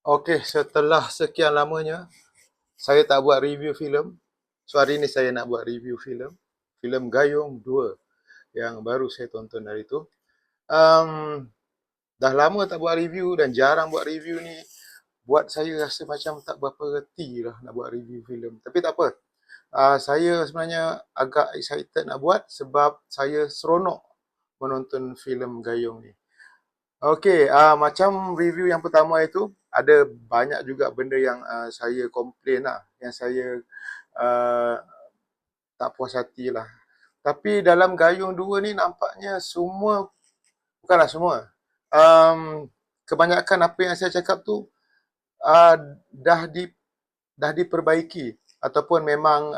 Okey, setelah sekian lamanya saya tak buat review filem. So hari ni saya nak buat review filem. Filem Gayung 2 yang baru saya tonton hari tu. Um, Dah lama tak buat review dan jarang buat review ni. Buat saya rasa macam tak berapa reti lah nak buat review filem. Tapi tak apa. Saya sebenarnya agak excited nak buat sebab saya seronok menonton filem Gayung ni. Okey, macam review yang pertama itu, ada banyak juga benda yang saya komplain lah, yang saya uh, tak puas hati lah. Tapi dalam Gayung 2 ni nampaknya semua, bukanlah semua, um, kebanyakan apa yang saya cakap tu uh, dah di dah diperbaiki ataupun memang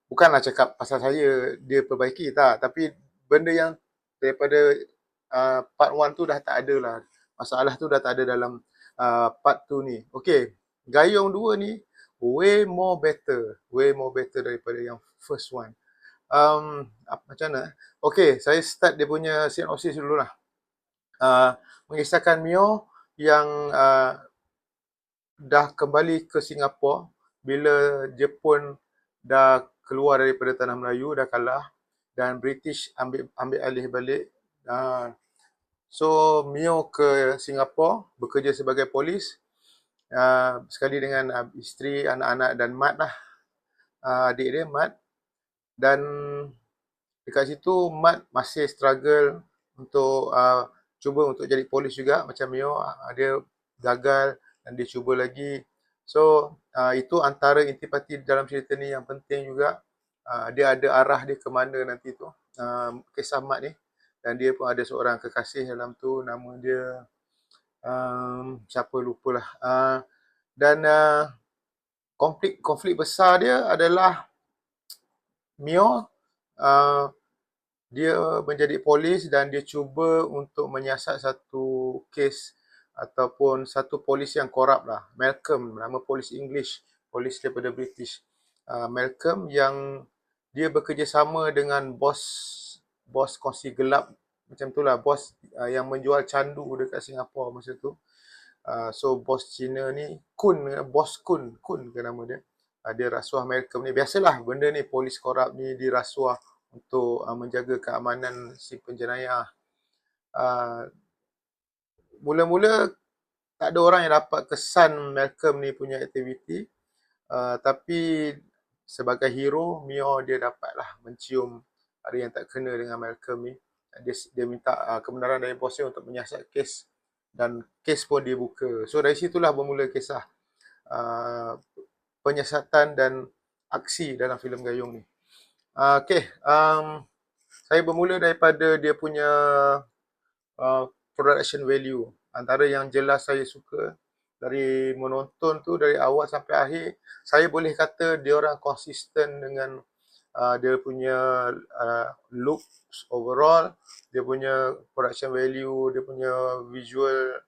bukanlah cakap pasal saya dia perbaiki tak, tapi benda yang daripada part 1 tu dah tak ada lah. Masalah tu dah tak ada dalam part 2 ni. Okay, Gayung 2 ni way more better daripada yang first one. Macam mana? Okay, saya start dia punya synopsis dulu lah. Mengisahkan Mio yang dah kembali ke Singapura bila Jepun dah keluar daripada tanah Melayu, dah kalah dan British ambil alih balik. So Mio ke Singapura bekerja sebagai polis sekali dengan isteri, anak-anak dan Mat lah, adik dia Mat. Dan dekat situ Mat masih struggle untuk cuba untuk jadi polis juga macam Mio. Dia gagal dan dia cuba lagi. So itu antara intipati dalam cerita ni yang penting juga. Dia ada arah dia ke mana nanti tu, kisah Mat ni. Dan dia pun ada seorang kekasih dalam tu, nama dia siapa lupalah. Dan konflik besar dia adalah Mio dia menjadi polis dan dia cuba untuk menyiasat satu kes ataupun satu polis yang korup lah. Malcolm, nama polis English, polis daripada British. Malcolm yang dia bekerjasama dengan bos kongsi gelap macam tu lah, bos yang menjual candu dekat Singapura masa tu. So bos Cina ni bos Kun ke nama dia. Dia rasuah Malcolm ni. Biasalah benda ni, polis korup ni dirasuah untuk menjaga keamanan si penjenayah. Mula-mula tak ada orang yang dapat kesan Malcolm ni punya aktiviti, tapi sebagai hero Mio dia dapatlah mencium ada yang tak kena dengan Malcolm ni. Dia minta kebenaran dari bosnya untuk menyiasat kes dan kes pun dibuka. So dari situlah bermula kisah penyiasatan dan aksi dalam filem Gayung ni. Okay, saya bermula daripada dia punya production value. Antara yang jelas saya suka dari menonton tu dari awal sampai akhir, saya boleh kata dia orang konsisten dengan dia punya looks overall, dia punya production value, dia punya visual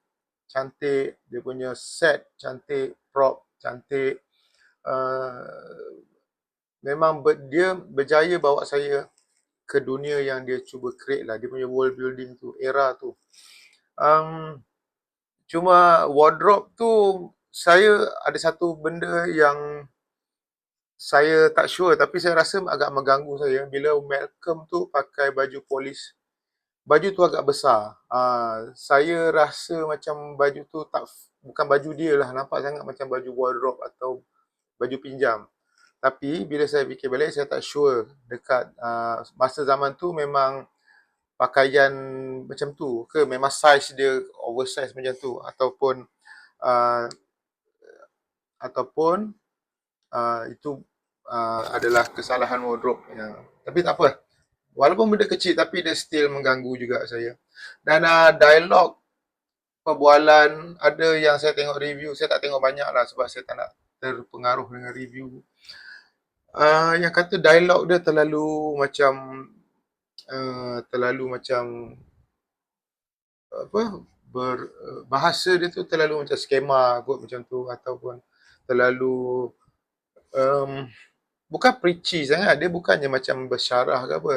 cantik, dia punya set cantik, prop cantik. Memang dia berjaya bawa saya ke dunia yang dia cuba create lah. Dia punya world building tu, era tu. Cuma wardrobe tu, saya ada satu benda yang saya tak sure tapi saya rasa agak mengganggu saya bila Malcolm tu pakai baju polis. Baju tu agak besar. Saya rasa macam baju tu bukan baju dia lah, nampak sangat macam baju wardrobe atau baju pinjam. Tapi bila saya fikir balik, saya tak sure dekat masa zaman tu memang pakaian macam tu ke memang size dia oversize macam tu uh, ataupun itu adalah kesalahan wardrobe yang, tapi tak apa. Walaupun benda kecil tapi dia still mengganggu juga saya. Dan dialog perbualan ada yang saya tengok review, saya tak tengok banyak lah sebab saya tak nak terpengaruh dengan review. Yang kata dialog dia terlalu macam apa bahasa dia tu terlalu macam skema kot macam tu, ataupun terlalu um, bukan preachy sangat, dia bukannya macam bersyarah ke apa,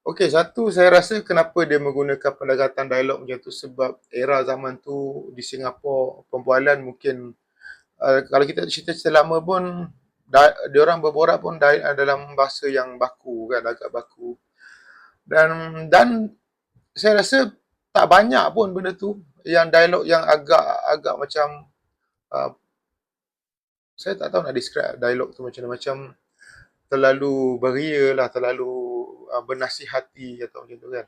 Okey, satu saya rasa kenapa dia menggunakan pendekatan dialog macam tu sebab era zaman tu di Singapura perbualan mungkin kalau kita cerita-cerita lama pun diorang berborak pun dalam bahasa yang baku kan, agak baku. Dan saya rasa tak banyak pun benda tu yang dialog yang agak macam uh, saya tak tahu nak describe dialog tu macam mana, macam terlalu beria lah, terlalu bernasihati atau macam tu kan.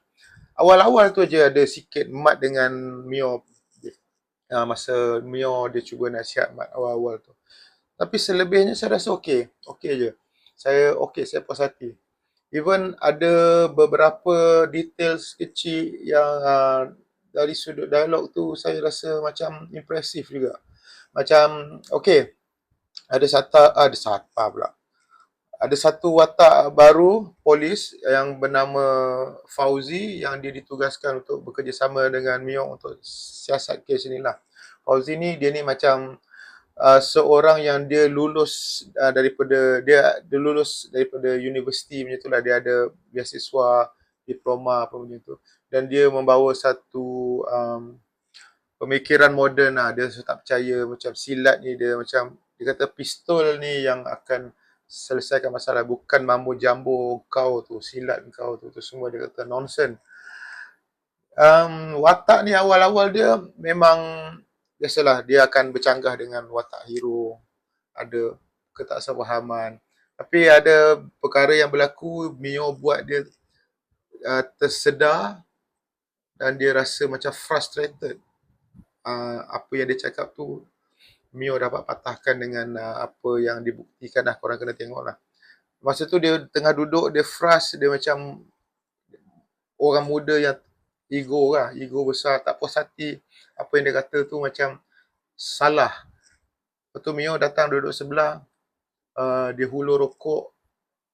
Awal-awal tu aja ada sikit mat dengan Mio, masa Mio dia cuba nasihat mat awal-awal tu. Tapi selebihnya saya rasa okey, okey je. Saya puas hati. Even ada beberapa details kecil yang dari sudut dialog tu saya rasa macam impresif juga. Macam okey, ada satu pula. Ada satu watak baru polis yang bernama Fauzi yang dia ditugaskan untuk bekerjasama dengan Mio untuk siasat kes inilah. Fauzi ni dia ni macam seorang yang dia lulus dia lulus daripada universiti macam itulah, dia ada beasiswa diploma apa macam tu, dan dia membawa satu pemikiran moden lah. Dia tak percaya macam silat ni, dia macam dia kata pistol ni yang akan selesaikan masalah, bukan mambo jambo kau tu, silat kau tu semua dia kata nonsense. Watak ni awal-awal dia memang biasalah, dia akan bercanggah dengan watak hero, ada ketaksefahaman. Tapi ada perkara yang berlaku, Mio buat dia tersedar dan dia rasa macam frustrated. Apa yang dia cakap tu Mio dapat patahkan dengan apa yang dibuktikan lah, korang kena tengok lah. Masa tu dia tengah duduk, dia frust, dia macam orang muda yang ego besar, tak puas hati apa yang dia kata tu macam salah. Lepas tu Mio datang duduk sebelah, dia hulur rokok.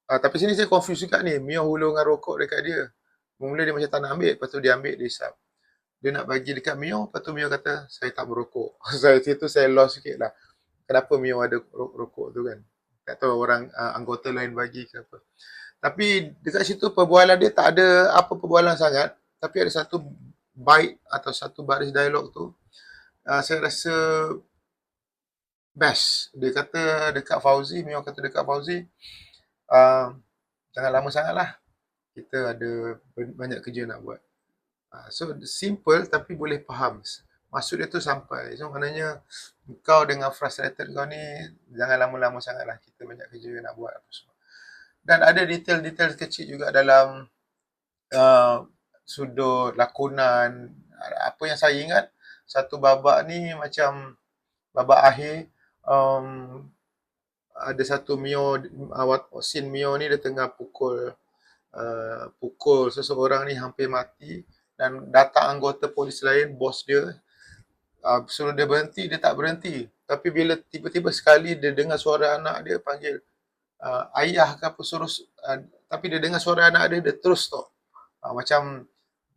Tapi sini saya confuse juga ni, Mio hulur dengan rokok dekat dia. Mula dia macam tak nak ambil, lepas tu dia ambil, dia hisap. Dia nak bagi dekat Mio, lepas tu Mio kata, saya tak merokok. Situ saya lost sikit lah. Kenapa Mio ada rokok tu kan? Tak tahu orang anggota lain bagi ke apa. Tapi dekat situ perbualan dia tak ada apa perbualan sangat. Tapi ada satu bait atau satu baris dialog tu, saya rasa best. Dia kata dekat Fauzi, Mio kata dekat Fauzi, jangan lama sangat lah. Kita ada banyak kerja nak buat. So simple tapi boleh faham. Maksud dia tu sampai. So maknanya kau dengan frustrated kau ni jangan lama-lama sangat lah. Kita banyak kerja nak buat apa semua. Dan ada detail-detail kecil juga dalam sudut lakonan. Apa yang saya ingat, satu babak ni macam babak akhir, ada satu Mio, scene Mio ni dia tengah pukul seseorang ni hampir mati, dan datang anggota polis lain, bos dia, suruh dia berhenti, dia tak berhenti. Tapi bila tiba-tiba sekali dia dengar suara anak dia panggil ayah ke apa, suruh tapi dia dengar suara anak dia, dia terus stop. Macam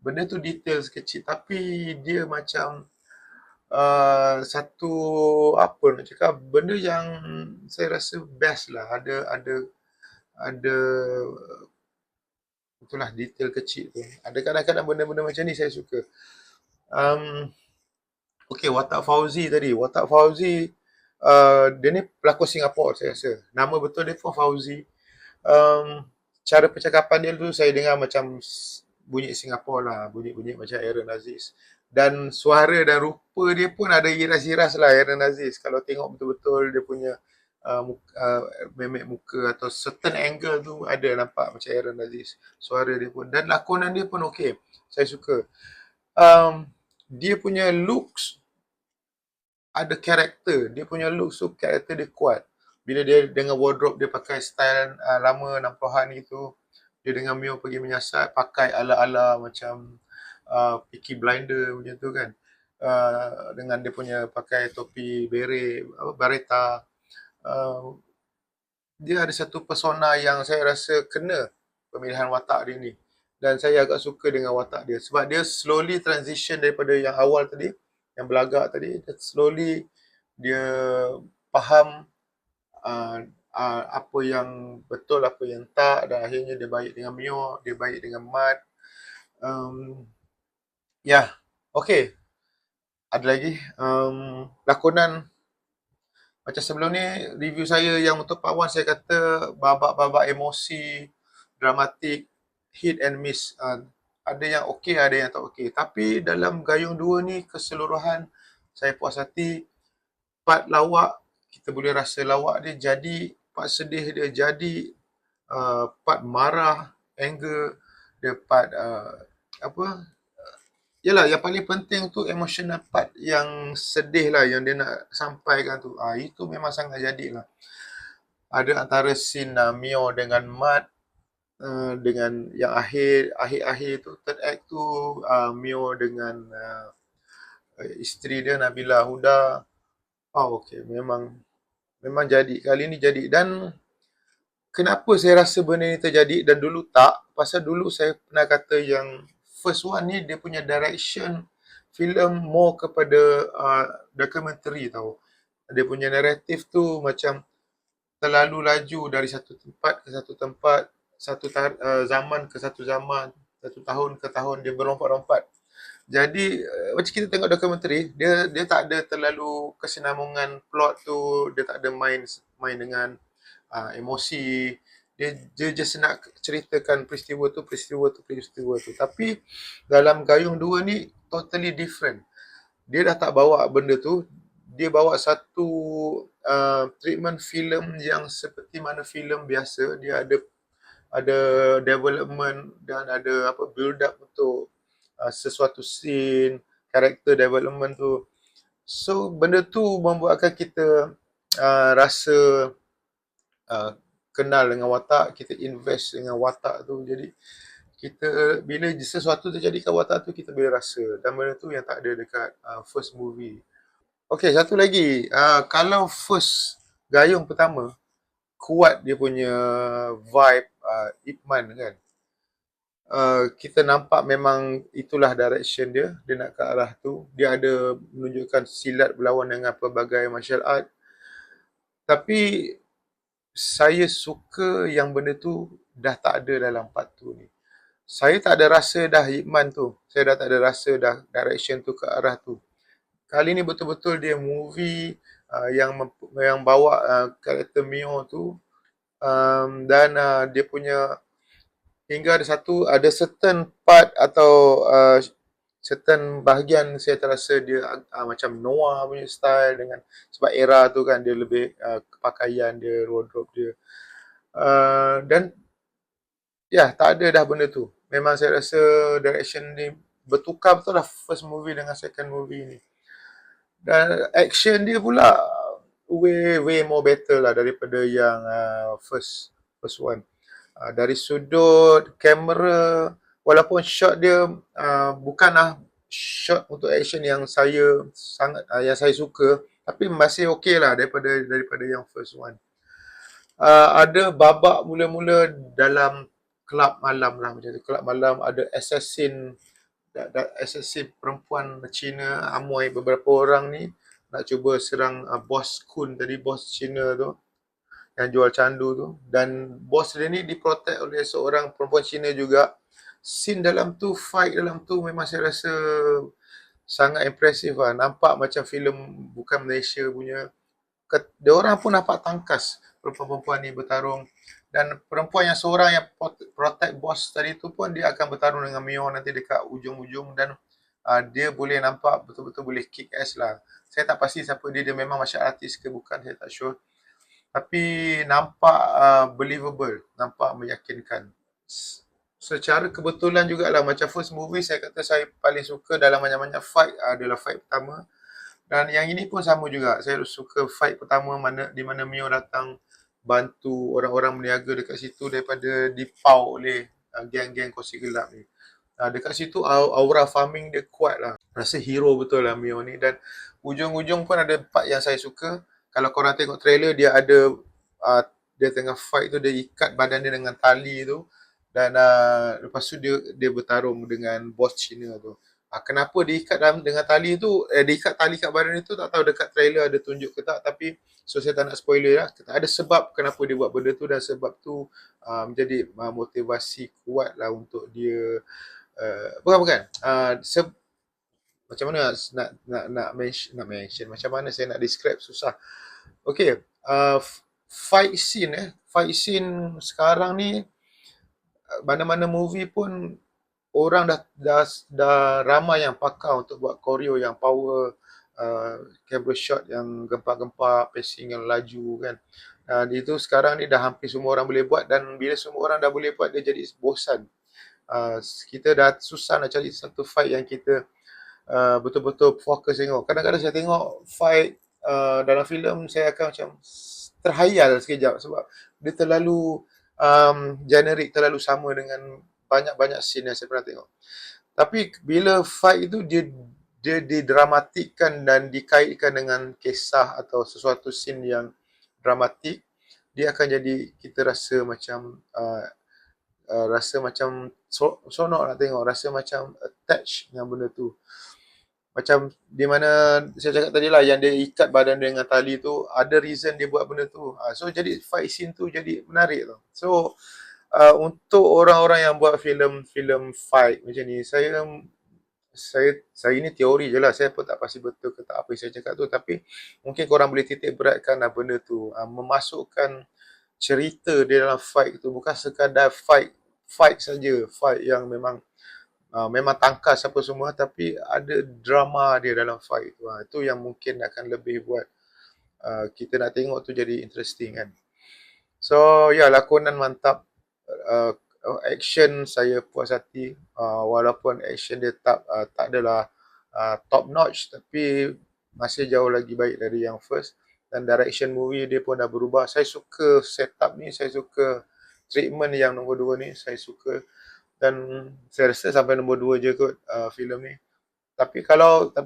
benda tu detail kecil tapi dia macam satu apa nak cakap, benda yang saya rasa best lah. Ada itulah detail kecil tu. Ada kadang-kadang benda-benda macam ni saya suka. Okey, watak Fauzi tadi. Watak Fauzi, dia ni pelakon Singapura saya rasa. Nama betul dia pun Fauzi. Cara percakapan dia tu saya dengar macam bunyi Singapura lah. Bunyi-bunyi macam Aaron Aziz. Dan suara dan rupa dia pun ada iras-iras lah Aaron Aziz. Kalau tengok betul-betul dia punya memek muka atau certain angle tu ada nampak macam Aaron Aziz. Suara dia pun. Dan lakonan dia pun okey. Saya suka. Dia punya looks ada karakter. Dia punya looks tu karakter dia kuat. Bila dia dengan wardrobe dia pakai style lama 60-an gitu. Dia dengan Mio pergi menyiasat pakai ala-ala macam Peaky Blinder macam tu kan. Dengan dia punya pakai topi beret, bareta. Dia ada satu persona yang saya rasa kena pemilihan watak dia ni. Dan saya agak suka dengan watak dia sebab dia slowly transition daripada yang awal tadi, yang belagak tadi, slowly dia faham apa yang betul, apa yang tak, dan akhirnya dia baik dengan Mio, dia baik dengan Mat. Um, ya, okey. Ada lagi lakonan macam sebelum ni review saya yang untuk Part 1 saya kata babak-babak emosi, dramatik, hit and miss. Ada yang okey, ada yang tak okey. Tapi dalam Gayung 2 ni keseluruhan saya puas hati. Part lawak kita boleh rasa lawak dia jadi, part sedih dia jadi, part marah, anger, dia part apa Yalah, yang paling penting tu emotional part yang sedih lah yang dia nak sampaikan tu. Itu memang sangat jadilah. Ada antara scene Mio dengan Mat, dengan yang akhir-akhir tu, third act tu, Mio dengan isteri dia Nabila Huda. Okey, memang memang jadi. Kali ni jadi. Dan kenapa saya rasa benda ni terjadi dan dulu tak? Pasal dulu saya pernah kata yang first one ni dia punya direction filem more kepada documentary tau. Dia punya naratif tu macam terlalu laju dari satu tempat ke satu tempat, zaman ke satu zaman, satu tahun ke tahun, dia berlompat-lompat. Jadi macam kita tengok dokumentari, dia tak ada terlalu kesinambungan plot tu, dia tak ada main dengan emosi. Dia just nak ceritakan peristiwa tu, peristiwa tu, peristiwa tu. Tapi dalam Gayung 2 ni totally different. Dia dah tak bawa benda tu, dia bawa satu treatment filem yang seperti mana filem biasa. Dia ada development dan ada apa build up untuk sesuatu scene, character development tu. So benda tu membuatkan kita rasa uh, kenal dengan watak, kita invest dengan watak tu. Jadi kita bila sesuatu terjadi kat watak tu kita boleh rasa, dan benda tu yang tak ada dekat first movie. Okay, satu lagi, kalau first Gayung pertama kuat dia punya vibe Ip Man kan, kita nampak memang itulah direction dia, dia nak ke arah tu. Dia ada menunjukkan silat berlawan dengan pelbagai martial art. Tapi saya suka yang benda tu dah tak ada dalam part tu ni. Saya tak ada rasa dah Ip Man tu. Saya dah tak ada rasa dah direction tu ke arah tu. Kali ni betul-betul dia movie yang bawa karakter Mio tu, dan dia punya hingga ada certain part atau certain bahagian saya terasa dia macam Noah punya style, dengan sebab era tu kan dia lebih pakaian dia, wardrobe dia, dan ya tak ada dah benda tu. Memang saya rasa direction ni bertukar betul lah first movie dengan second movie ni. Dan action dia pula way more better lah daripada yang first one. Dari sudut kamera, walaupun shot dia bukanlah shot untuk action yang yang saya suka, tapi masih okey lah daripada yang first one. Ada babak mula-mula dalam kelab malam lah, macam tu. Kelab malam ada assassin perempuan Cina Amoy, beberapa orang ni nak cuba serang bos Kun tadi, bos Cina tu yang jual candu tu, dan bos dia ni diprotect oleh seorang perempuan Cina juga. Scene dalam tu, fight dalam tu memang saya rasa sangat impresif lah. Nampak macam filem bukan Malaysia punya. Dia orang pun nampak tangkas perempuan-perempuan ni bertarung, dan perempuan yang seorang yang protect bos tadi tu pun dia akan bertarung dengan Mio nanti dekat ujung-ujung, dan dia boleh nampak betul-betul boleh kick ass lah. Saya tak pasti siapa dia memang martial artist ke bukan, saya tak sure. Tapi nampak believable, nampak meyakinkan. Secara kebetulan jugalah, macam first movie saya kata saya paling suka dalam banyak-banyak fight adalah fight pertama. Dan yang ini pun sama juga. Saya suka fight pertama di mana Mio datang bantu orang-orang berniaga dekat situ daripada dipau oleh geng-geng kongsi gelap ni. Dekat situ aura farming dia kuat lah. Rasa hero betul lah Mio ni. Dan ujung-ujung pun ada part yang saya suka. Kalau korang tengok trailer, dia ada dia tengah fight tu, dia ikat badan dia dengan tali tu, dan lepas tu dia bertarung dengan bos Cina tu. Kenapa diikat dengan tali tu, diikat tali kat badan itu tak tahu dekat trailer ada tunjuk ke tak, tapi so saya tak nak spoiler lah. Ada sebab kenapa dia buat benda tu dan sebab tu menjadi motivasi kuat lah untuk dia bukan macam mana nak mention macam mana saya nak describe susah. Okay, fight scene sekarang ni mana-mana movie pun orang dah ramai yang pakar untuk buat koreo yang power, camera shot yang gempak-gempak, pacing yang laju kan. Itu sekarang ni dah hampir semua orang boleh buat, dan bila semua orang dah boleh buat dia jadi bosan. Kita dah susah nak cari satu fight yang kita betul-betul fokus tengok. Kadang-kadang saya tengok fight dalam filem, saya akan macam terhayal sekejap sebab dia terlalu generic, terlalu sama dengan banyak-banyak scene yang saya pernah tengok. Tapi bila fight itu dia didramatikkan dan dikaitkan dengan kisah atau sesuatu scene yang dramatik, dia akan jadi kita rasa macam seronok nak tengok, rasa macam attach dengan benda tu. Macam di mana saya cakap tadi lah, yang dia ikat badan dia dengan tali tu, ada reason dia buat benda tu. So jadi fight scene tu jadi menarik tu. So untuk orang-orang yang buat filem-filem fight macam ni, saya ni teori je lah, saya pun tak pasti betul ke tak apa yang saya cakap tu, tapi mungkin korang boleh titik beratkan benda tu, memasukkan cerita di dalam fight tu, bukan sekadar fight saja, fight yang memang tangkas apa semua, tapi ada drama dia dalam fight tu. Itu yang mungkin akan lebih buat kita nak tengok tu jadi interesting kan. So ya, lakonan mantap, action saya puas hati, walaupun action dia tak adalah top notch, tapi masih jauh lagi baik dari yang first. Dan direction movie dia pun dah berubah. Saya suka setup ni, saya suka treatment yang nombor 2 ni, saya suka. Dan saya rasa sampai nombor 2 je kot filem ni. Tapi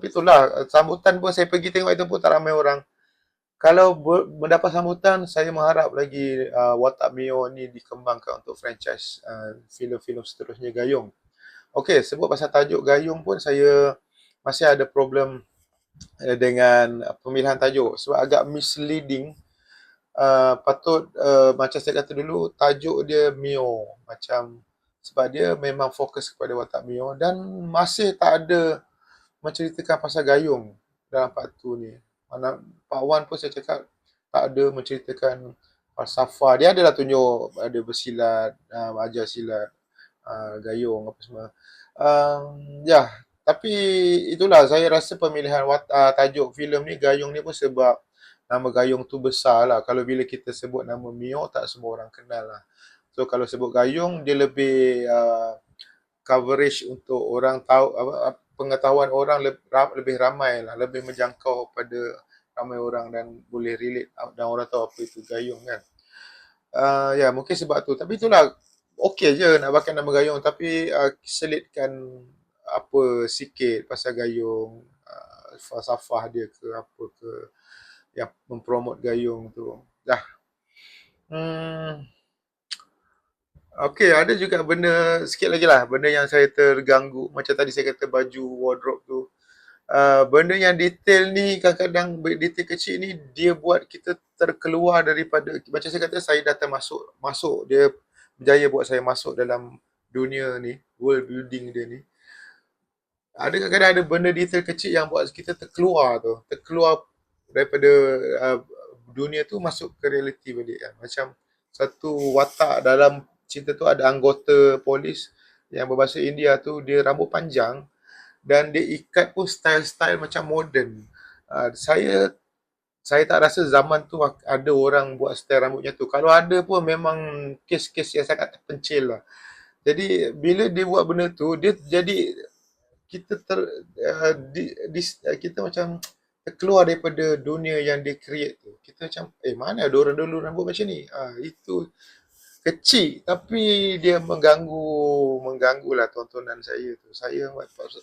itulah, sambutan pun saya pergi tengok itu pun tak ramai orang. Kalau mendapat sambutan, saya mengharap lagi Watak Mio ni dikembangkan untuk franchise filem-filem seterusnya Gayung. Okey, sebut pasal tajuk Gayung pun saya masih ada problem dengan pemilihan tajuk sebab agak misleading. Patut macam saya kata dulu, tajuk dia Mio, macam sebab dia memang fokus kepada Watak Mio dan masih tak ada menceritakan pasal Gayung dalam part 2 ni. Mana part 1 pun saya cakap tak ada menceritakan falsafah. Dia adalah tunjuk ada bersilat, ajar silat, Gayung apa semua. Ya, tapi itulah saya rasa pemilihan tajuk filem ni Gayung ni pun sebab nama Gayung tu besar lah. Kalau bila kita sebut nama Mio, tak semua orang kenal lah. So kalau sebut Gayung, dia lebih coverage untuk orang tahu, pengetahuan orang lebih ramai lah, lebih menjangkau pada ramai orang dan boleh relate dan orang tahu apa itu Gayung kan. Ya mungkin sebab tu. Tapi itulah, okey je nak pakai nama Gayung, tapi selitkan apa sikit pasal Gayung, falsafah dia ke apa ke yang mempromot Gayung tu. Dah. Okey, ada juga benda sikit lagi lah, benda yang saya terganggu. Macam tadi saya kata baju wardrobe tu. Benda yang detail ni, kadang-kadang detail kecil ni dia buat kita terkeluar daripada, macam saya kata, saya dah masuk, dia berjaya buat saya masuk dalam dunia ni, world building dia ni. Ada kadang-kadang ada benda detail kecil yang buat kita terkeluar daripada dunia tu masuk ke realiti balik kan. Macam satu watak dalam cerita tu, ada anggota polis yang berbahasa India tu, dia rambut panjang dan dia ikat pun style-style macam moden. Saya tak rasa zaman tu ada orang buat style rambutnya tu. Kalau ada pun memang kes-kes yang sangat terpencil lah. Jadi bila dia buat benda tu, dia jadi kita kita macam keluar daripada dunia yang dia create tu. Kita macam, mana ada orang dulu rambut macam ni? Itu kecil tapi dia mengganggu lah tontonan saya tu. Saya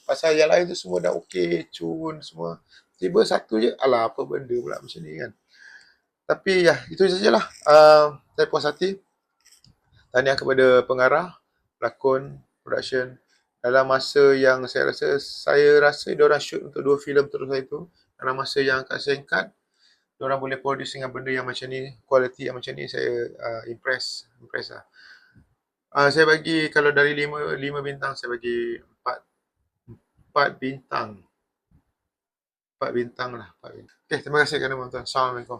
pasal yang lain tu semua dah okey, cun semua. Tiba satu je, alah apa benda pula macam ni kan. Tapi ya, itu sajalah. Saya puas hati. Tahniah kepada pengarah, pelakon, production dalam masa yang saya rasa diorang shoot untuk 2 filem terus hari tu, dalam masa yang agak singkat, diorang boleh produce dengan benda yang macam ni, quality yang macam ni, saya impress lah. Saya bagi, kalau dari 5 bintang, saya bagi 4 bintang. 4 bintang lah. 4 bintang. Okay, terima kasih kerana menonton. Assalamualaikum.